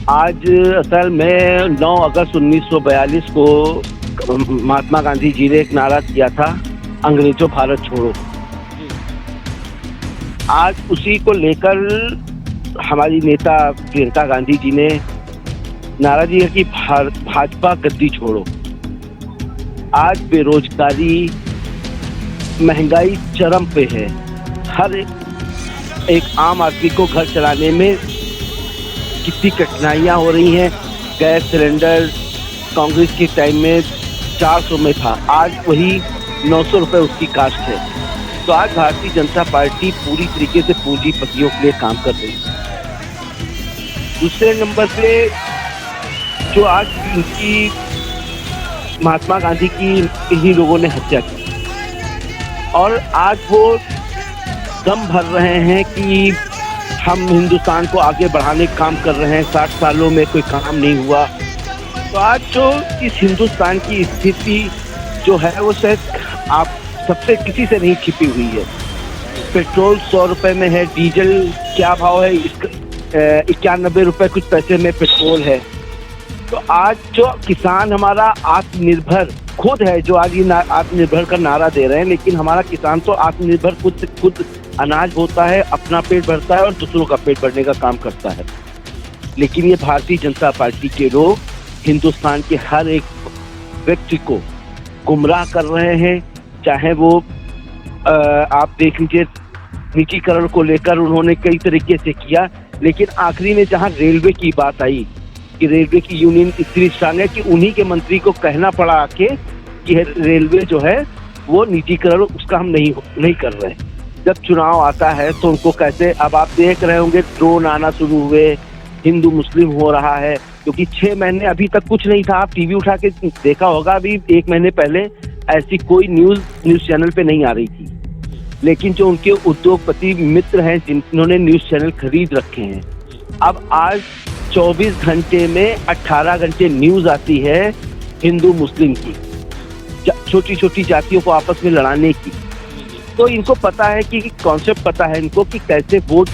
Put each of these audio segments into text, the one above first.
आज असल में 9 अगस्त 1942 को महात्मा गांधी जी ने एक नारा दिया था, अंग्रेजों भारत छोड़ो। आज उसी को लेकर हमारी नेता प्रियंका गांधी जी ने नारा दिया कि भाजपा गद्दी छोड़ो। आज बेरोजगारी, महंगाई चरम पे है। हर एक आम आदमी को घर चलाने में कितनी कठिनाइयाँ हो रही हैं। गैस सिलेंडर कांग्रेस के टाइम में 400 में था, आज वही 900 रुपये उसकी कास्ट है। तो आज भारतीय जनता पार्टी पूरी तरीके से पूंजीपतियों के लिए काम कर रही है। दूसरे नंबर पे जो आज उनकी महात्मा गांधी की इन्हीं लोगों ने हत्या की और आज वो दम भर रहे हैं कि हम हिंदुस्तान को आगे बढ़ाने का काम कर रहे हैं, 60 सालों में कोई काम नहीं हुआ। तो आज जो इस हिंदुस्तान की स्थिति जो है वो शायद आप सबसे किसी से नहीं छिपी हुई है। पेट्रोल 100 रुपये में है, डीजल क्या भाव है, 91 रुपये कुछ पैसे में पेट्रोल है। तो आज जो किसान हमारा आत्मनिर्भर खुद है, जो आज ये आत्मनिर्भर का नारा दे रहे हैं, लेकिन हमारा किसान तो आत्मनिर्भर खुद अनाज बोता है, अपना पेट भरता है और दूसरों का पेट भरने का काम करता है। लेकिन ये भारतीय जनता पार्टी के लोग हिंदुस्तान के हर एक व्यक्ति को गुमराह कर रहे हैं। चाहे वो आप देख लीजिए, निजीकरण को लेकर उन्होंने कई तरीके से किया, लेकिन आखिरी में जहां रेलवे की बात आई कि रेलवे की यूनियन इतनी स्ट्रांग है कि उन्हीं के मंत्री को कहना पड़ा आके कि रेलवे जो है वो निजीकरण उसका हम नहीं कर रहे। जब चुनाव आता है तो उनको कैसे, अब आप देख रहे होंगे ड्रोन आना शुरू हुए, हिंदू मुस्लिम हो रहा है, क्योंकि 6 महीने अभी तक कुछ नहीं था। आप टीवी उठा के देखा होगा, अभी 1 महीने पहले ऐसी कोई न्यूज़ चैनल पे नहीं आ रही थी। लेकिन जो उनके उद्योगपति मित्र हैं जिन्होंने न्यूज़ चैनल खरीद रखे हैं, अब आज 24 घंटे में 18 घंटे न्यूज़ आती है हिंदू मुस्लिम की, छोटी छोटी जातियों को आपस में लड़ाने की। तो इनको पता है कि कॉन्सेप्ट पता है इनको कि कैसे वोट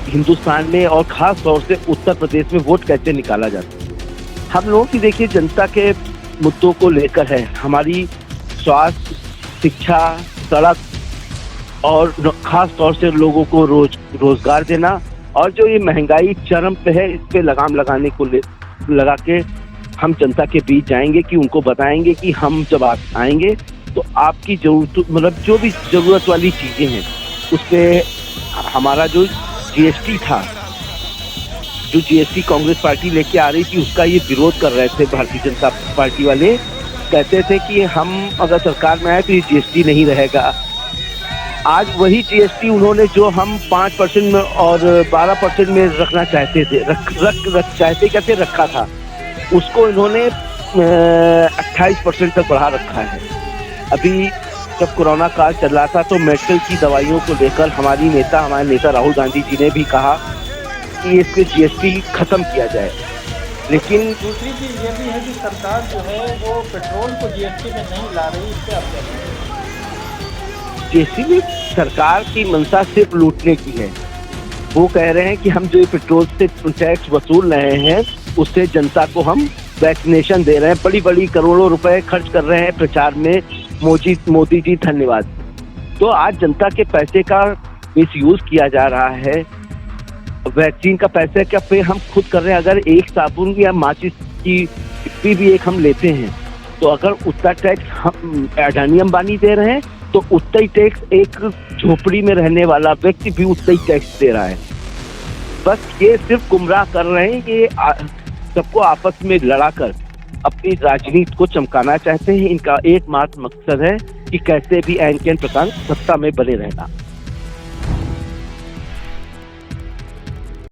हिंदुस्तान में और ख़ास तौर से उत्तर प्रदेश में वोट कैसे निकाला जाता है। हम लोगों की देखिए जनता के मुद्दों को लेकर है, हमारी स्वास्थ्य, शिक्षा, सड़क और ख़ास तौर से लोगों को रोजगार देना, और जो ये महंगाई चरम पे है इस पे लगाम लगाने को लगा के हम जनता के बीच जाएंगे कि उनको बताएंगे कि हम जब आएंगे तो आपकी जरूरत, मतलब जो भी ज़रूरत वाली चीज़ें हैं उस पर हमारा जो जीएसटी था, जो जीएसटी कांग्रेस पार्टी लेके आ रही थी, उसका ये विरोध कर रहे थे भारतीय जनता पार्टी वाले। कहते थे कि हम अगर सरकार में आए तो ये जीएसटी नहीं रहेगा। आज वही जीएसटी उन्होंने जो हम 5% में और 12% में रखना चाहते थे, चाहते रखा था, उसको इन्होंने 28% तक बढ़ा रखा है। अभी जब कोरोना काल चल रहा था तो मेडिकल की दवाइयों को लेकर हमारे नेता राहुल गांधी जी ने भी कहा कि इसके जीएसटी खत्म किया जाए। लेकिन दूसरी चीज़ ये भी है कि सरकार जो है वो पेट्रोल को जीएसटी में नहीं ला रही, इससे आप क्या कहेंगे? जीएसटी में सरकार की मंशा सिर्फ लूटने की है। वो कह रहे हैं कि हम जो पेट्रोल से टैक्स वसूल रहे हैं उससे जनता को हम वैक्सीनेशन दे रहे हैं, बड़ी बड़ी करोड़ों रुपए खर्च कर रहे हैं प्रचार में। मोदी जी धन्यवाद। तो आज जनता के पैसे का मिसयूज किया जा रहा है। वैक्सीन का पैसे का पे हम खुद कर रहे हैं। अगर एक साबुन या माचिस की टिप्पी भी एक हम लेते हैं तो अगर उतना टैक्स हम अडानी अंबानी दे रहे हैं तो उतना ही टैक्स एक झोपड़ी में रहने वाला व्यक्ति भी उतना ही टैक्स दे रहा है। बस ये सिर्फ गुमराह कर रहे हैं कि सबको आपस में लड़ाकर अपनी राजनीति को चमकाना चाहते हैं। इनका एकमात्र मकसद है कि कैसे भी ऐन कैन प्रकार सत्ता में बने रहना।